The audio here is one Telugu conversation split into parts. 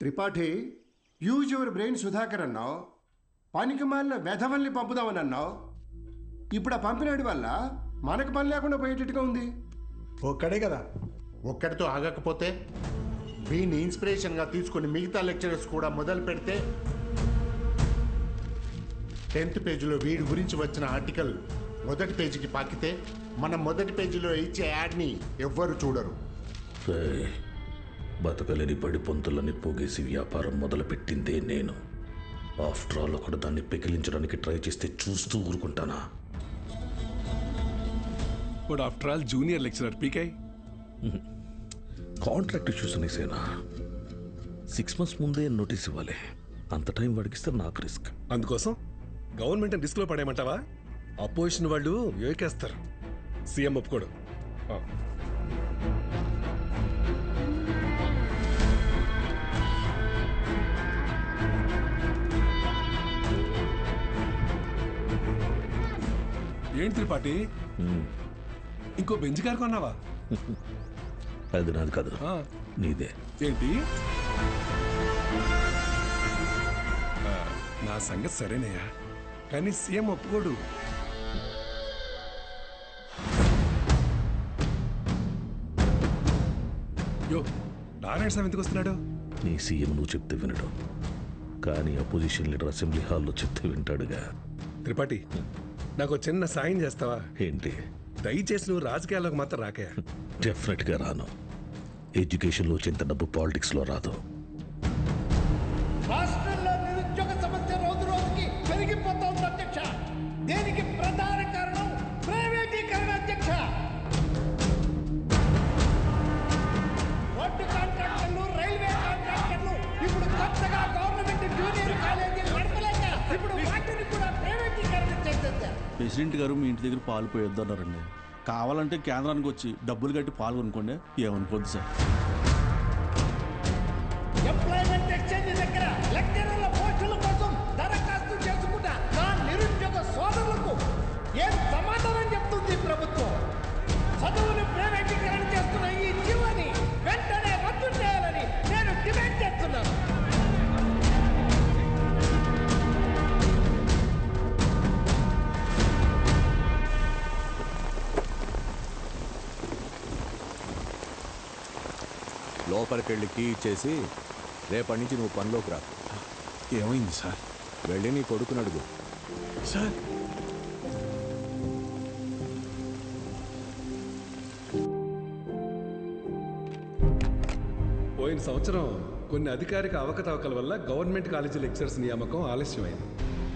Tripathi, use your brain Sudhakar అన్నావు, పనికి మాలిన వెధవల్ని పంపుదామని అన్నావు. ఇప్పుడు ఆ పంపినాడి వల్ల మనకు పని లేకుండా పోయేటట్టుగా ఉంది. ఒక్కడే కదా, ఒక్కడితో ఆగకపోతే వీని ఇన్స్పిరేషన్గా తీసుకుని మిగతా లెక్చరర్స్ కూడా మొదలు పెడితే 10th పేజీలో వీడి గురించి వచ్చిన ఆర్టికల్ మొదటి పేజీకి పాకితే మనం మొదటి పేజీలో ఇచ్చే యాడ్ని ఎవ్వరు చూడరు. బతకలేని పడి పొంతులని పోగేసి వ్యాపారం మొదలుపెట్టిందే నేను. ఆఫ్టర్ ఆల్ ఒకడు దాన్ని పెకిలించడానికి ట్రై చేస్తే చూస్తూ ఊరుకుంటానా? But after all junior lecturer పీకే. కాంట్రాక్ట్ ఇష్యూస్ అనేసేనా 6 months ముందే నోటీస్ ఇవ్వాలి. అంత టైం వాడికిస్తే నాకు రిస్క్. అందుకోసం గవర్నమెంట్ రిస్క్లో పడేయమంటావా? అపోజిషన్ వాళ్ళు ఏకేస్తారు, సీఎం ఒప్పుకోడు. ఏంటి త్రిపాఠి, ఇంకో బెంచ్ కారు కొన్నావా? అది నాది కాదు, నీదే. ఏంటి? నా సంగతి సరేనయ్యా, కానీ సీఎం ఒప్పుకోడు. యో, నారాయణ స్వామి ఎందుకు వస్తున్నాడు? నీ సీఎం నువ్వు చెప్తే వినడు, కానీ అపోజిషన్ లీడర్ అసెంబ్లీ హాల్లో చెప్తే వింటాడుగా. త్రిపాఠి, నాకు చిన్న సాయం చేస్తావా? ఏంటి? దయచేసి నువ్వు రాజకీయాల్లోకి మాత్రం రాకయా. డెఫినెట్గా రాను. ఎడ్యుకేషన్లో వచ్చేంత డబ్బు పాలిటిక్స్లో రాదు. రాష్ట్రంలో నిరుద్యోగ సమస్య రోజు రోజుకి పెరిగిపోతోంది అధ్యక్ష. దీనికి ప్రధాన కారణం ప్రైవేటీకరణ అధ్యక్ష. రోడ్డు కాంట్రాక్టర్లు, రైల్వే కాంట్రాక్టర్లు ఇప్పుడు కొత్తగా గవర్నమెంట్ జూనియర్ కాలేజీలు నడపలేక ఇప్పుడు వాటిని కూడా ప్రైవేటీకరణ చేసేసారు. ప్రెసిడెంట్ గారు మీ ఇంటి దగ్గర పాలు పోయొద్దన్నారండి. కావాలంటే కేంద్రానికి వచ్చి డబ్బులు కట్టి పాలు కొనుక్కోండి, ఏమనుకోద్దు సార్. ఎంప్లాయ్మెంట్ ఎక్స్చేంజ్ దగ్గర లెక్చరర్ల పోస్టుల కోసం దరఖాస్తు చేసుకున్న నా నిరుద్యోగ సోదరులకు ఏం సమాధానం చెప్తుంది ప్రభుత్వం? చదువును ప్రైవేటీకరణ చేస్తున్న ఈ జీవోని వెంటనే రద్దు చేయాలని నేను డిమాండ్ చేస్తున్నాను. లోపలికి వెళ్ళి కీ ఇచ్చేసి రేపటి నుంచి నువ్వు పనిలోకి రా. ఏమైంది సార్? వెళ్ళి నీ కొడుకుని అడుగు. సార్, పోయిన సంవత్సరం కొన్ని అధికారిక అవకతవకల వల్ల గవర్నమెంట్ కాలేజీ లెక్చరర్స్ నియామకం ఆలస్యమైంది.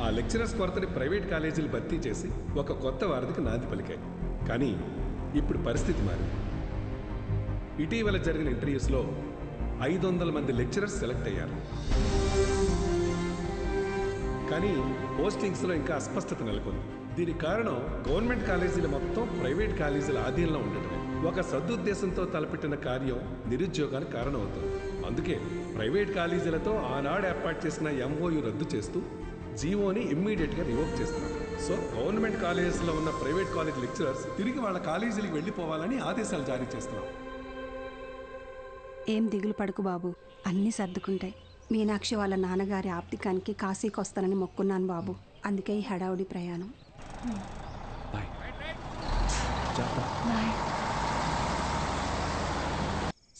ఆ లెక్చరర్స్ కొరతని ప్రైవేట్ కాలేజీలు భర్తీ చేసి ఒక కొత్త వారధికి నాంది పలికాయి. కానీ ఇప్పుడు పరిస్థితి మారింది. ఇటీవల జరిగిన ఇంటర్వ్యూస్లో 500 మంది లెక్చరర్స్ సెలెక్ట్ అయ్యారు. కానీ పోస్టింగ్స్లో ఇంకా అస్పష్టత నెలకొంది. దీనికి కారణం గవర్నమెంట్ కాలేజీలు మొత్తం ప్రైవేట్ కాలేజీల ఆధీనంలో ఉండటమే. ఒక సదుద్దేశంతో తలపెట్టిన కార్యం నిరుద్యోగానికి కారణమవుతుంది. అందుకే ప్రైవేట్ కాలేజీలతో ఆనాడు ఏర్పాటు చేసిన ఎంఓయు రద్దు చేస్తూ జీవోని ఇమ్మీడియట్గా రివోక్ చేస్తున్నారు. సో గవర్నమెంట్ కాలేజెస్లో ఉన్న ప్రైవేట్ కాలేజ్ లెక్చరర్స్ తిరిగి వాళ్ళ కాలేజీలకు వెళ్ళిపోవాలని ఆదేశాలు జారీ చేస్తున్నారు. ఏం దిగులు పడుకు బాబు, అన్నీ సర్దుకుంటాయి. మీనాక్షి వాళ్ళ నాన్నగారి ఆప్తికానికి కాశీకి వస్తానని మొక్కున్నాను బాబు, అందుకే ఈ హడావుడి ప్రయాణం.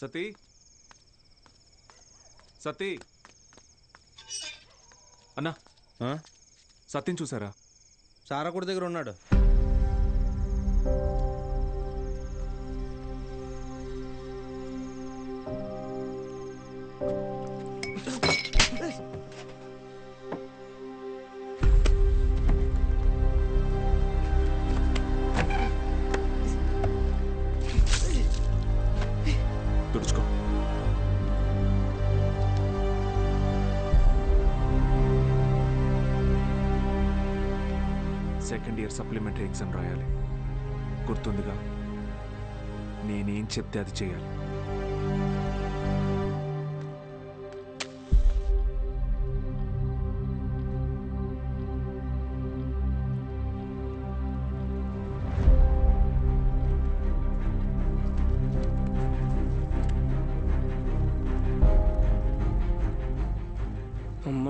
సతీ, సతీ అన్నా, సత్యం చూసారా? సారాకుడి దగ్గర ఉన్నాడు. తుడుచుకో. సెకండ్ ఇయర్ సప్లిమెంటరీ ఎగ్జామ్ రాయాలి, గుర్తుందిగా? నేనేం చెప్తే అది చేయాలి.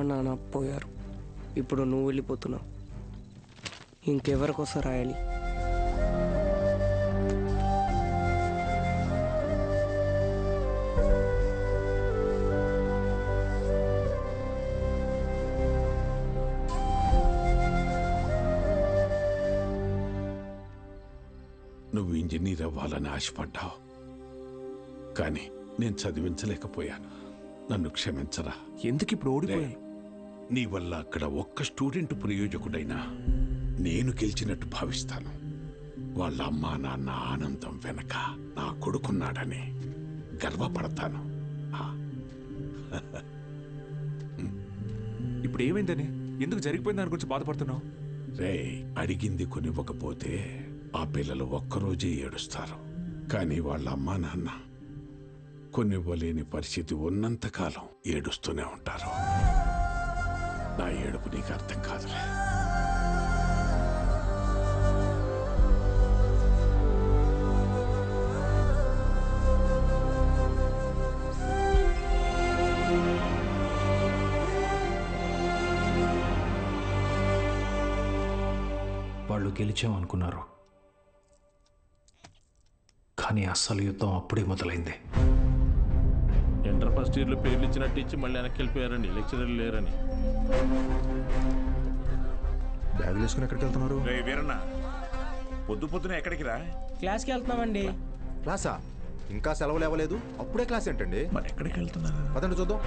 నాన్న పోయారు. ఇప్పుడు నువ్వు వెళ్ళిపోతున్నావు. ఇంకెవరికోసం రాయాలి? నువ్వు ఇంజనీర్ అవ్వాలని ఆశపడ్డావు, కానీ నేను చదివించలేకపోయాను. నన్ను క్షమించరా. ఎందుకు ఇప్పుడు ఓడిపోయాను? నీ వల్ల అక్కడ ఒక్క స్టూడెంట్ ప్రయోజకుడైనా నేను గెలిచినట్టు భావిస్తాను. వాళ్ళ అమ్మా నాన్న ఆనందం వెనక నా కొడుకున్నాడని గర్వపడతాను. ఇప్పుడు ఏమైందని? ఎందుకు జరిగిపోయింది దాని గురించి బాధపడుతున్నావు? రే, అడిగింది కొనివ్వకపోతే ఆ పిల్లలు ఒక్కరోజే ఏడుస్తారు. కానీ వాళ్ళ అమ్మా నాన్న కొనివ్వలేని పరిస్థితి ఉన్నంతకాలం ఏడుస్తూనే ఉంటారు. నా ఏడుపు నీకు అర్థం కాదులే. వాళ్ళు గెలిచామనుకున్నారు, కానీ అస్సలు యుద్ధం అప్పుడే మొదలైంది. ఇంటర్ ఫస్ట్ ఇయర్లో పేర్లు ఇచ్చినట్టు ఇచ్చి మళ్ళీ వెనక్కి వెళ్ళిపోయారండి, లెక్చరర్లు లేరని. బ్యాగులు వేసుకుని ఎక్కడికి వెళ్తున్నారు? వీరన్న, పొద్దు పొద్దున ఎక్కడికి రా? క్లాస్కి వెళ్తున్నామండి. క్లాసా? ఇంకా సెలవులు ఇవ్వలేదు, అప్పుడే క్లాస్ ఏంటండి? మరి ఎక్కడికి వెళ్తున్నారు? పదండి చూద్దాం.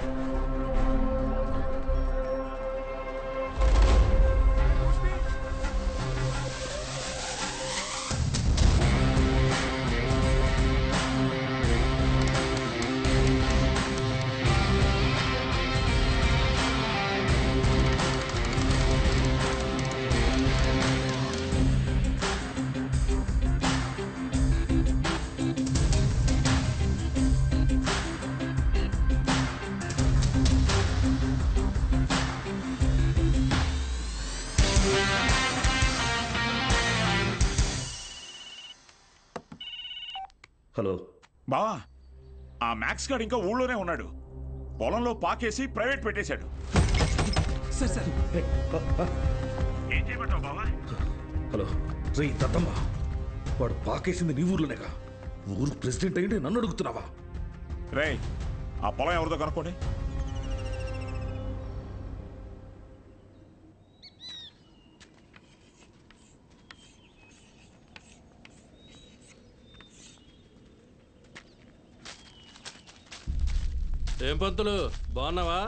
హలో బావా, ఆ మ్యాక్స్ గార్డ్ ఇంకా ఊళ్ళోనే ఉన్నాడు. పొలంలో పాకేసి ప్రైవేట్ పెట్టేశాడు. ఏం చేయమంటావు బావా? హలో రే దత్తమ్మ, వాడు పాకేసింది నీ ఊర్లోనేగా. ఊరు ప్రెసిడెంట్ అయ్యి నన్ను అడుగుతున్నావా? రే, ఆ పొలం ఎవరిదో కనుక్కోండి. ఏం పంతులు, బాగున్నావా?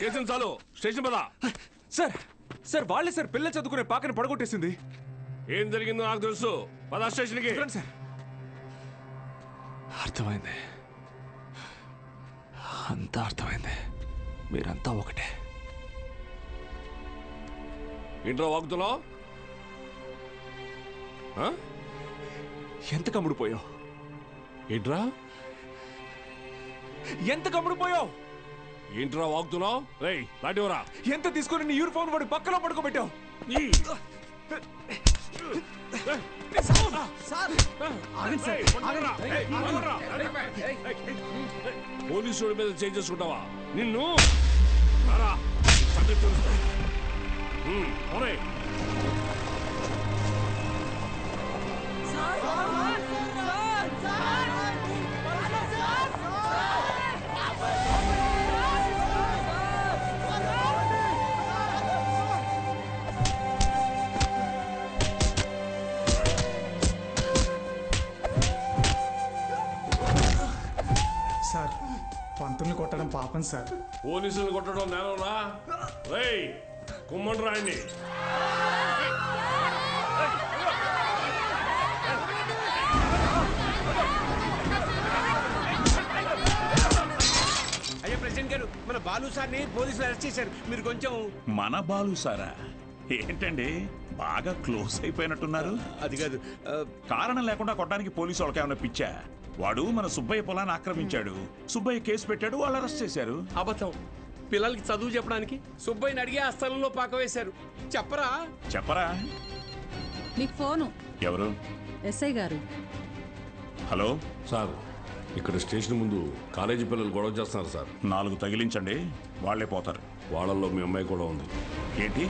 చేసిన చాలు స్టేషన్ పదా. సార్ సార్ వాళ్ళే సార్ పిల్ల చదువుకునే పాకని పడగొట్టేసింది. ఏం జరిగిందో నాకు తెలుసు. పదా స్టేషన్కి. సార్ అర్థమైంది, అంతా అర్థమైంది. మీరంతా ఒకటే. ఇంట్లో వాగుతున్నావు? ఎంత కమ్ముడిపోయావు? ఏంట్రా ఎంత కమ్ముడిపోయావు? ఏంట్రా వాగుతున్నావు? రేయ్ లాంటివరా. ఎంత తీసుకుని నీ యూనిఫామ్ వాడి పక్కన పడుకోబెట్టావు? పోలీసు మీద చేంజ్ చేసుకుంటావా? నిన్ను సార్ పంతుల్ని కొట్టడం పాపం సార్. పోలీసులు కొట్టడం నేనరా? రేయ్ కుమ్మండి రాయండి. అయ్యా ప్రెసిడెంట్ గారు, మన బాలు సార్ని పోలీసులు అరెస్ట్ చేశారు. మీరు కొంచెం. మన బాలు సారా? ఏంటండి బాగా క్లోజ్ అయిపోయినట్టున్నారు? అది కాదు, కారణం లేకుండా కొట్టడానికి పోలీసు వాళ్ళకి ఏమైనా పిచ్చా? వాడు మన సుబ్బయ్య పొలాన్ని ఆక్రమించాడు. సుబ్బయ్య కేసు పెట్టాడు, వాళ్ళు అరెస్ట్ చేశారు. అబద్ధం. పిల్లలకి చదువు చెప్పడానికి సుబ్బయ్యని అడిగి ఆ స్థలంలో పాక వేశారు. చెప్పరా? చెప్పరా? మీకు ఫోను. ఎవరు? ఎస్ఐ గారు. హలో సార్, ఇక్కడ స్టేషన్ ముందు కాలేజీ పిల్లలు గొడవ చేస్తున్నారు సార్. 4 తగిలించండి, వాళ్లే పోతారు. వాళ్ళల్లో మీ అమ్మాయి కూడా ఉంది. ఏంటి?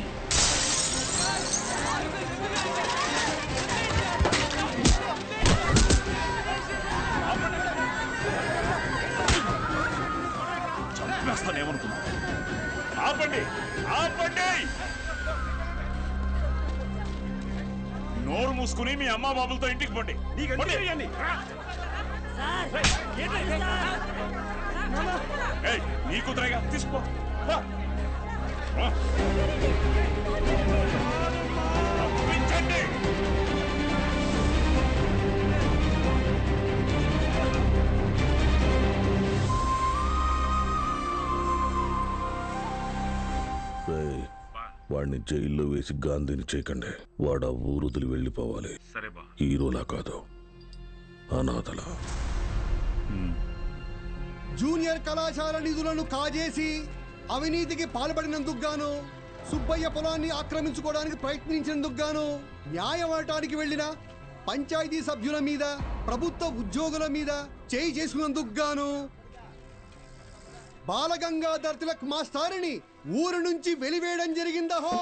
చంపేస్తానేమనుకున్నా? ఆపండి, ఆపండి! నోరు మూసుకుని మీ అమ్మా బాబులతో ఇంటికి పండి. నీ కుదరగా తీసుకో. పంపించండి. వాడిని జైల్లో వేసి గాంధీని చేయకండి. వాడు ఆ ఊరు వదిలి వెళ్ళిపోవాలి. హీరోలా కాదు, అనాథలా. జూనియర్ కళాశాల నిధులను కాజేసి అవినీతికి పాల్పడినందుకు గాను, సుబ్బయ్య పొలాన్ని ఆక్రమించుకోవడానికి ప్రయత్నించినందుకు గాను, న్యాయం అడటానికి వెళ్లిన పంచాయతీ సభ్యుల మీద, ప్రభుత్వ ఉద్యోగుల మీద చేయి చేసుకున్నందుకు గాను బాలగంగాధర్ తిలక్ మాస్టారుని ఊరు నుంచి వెలివేయడం జరిగిందహో.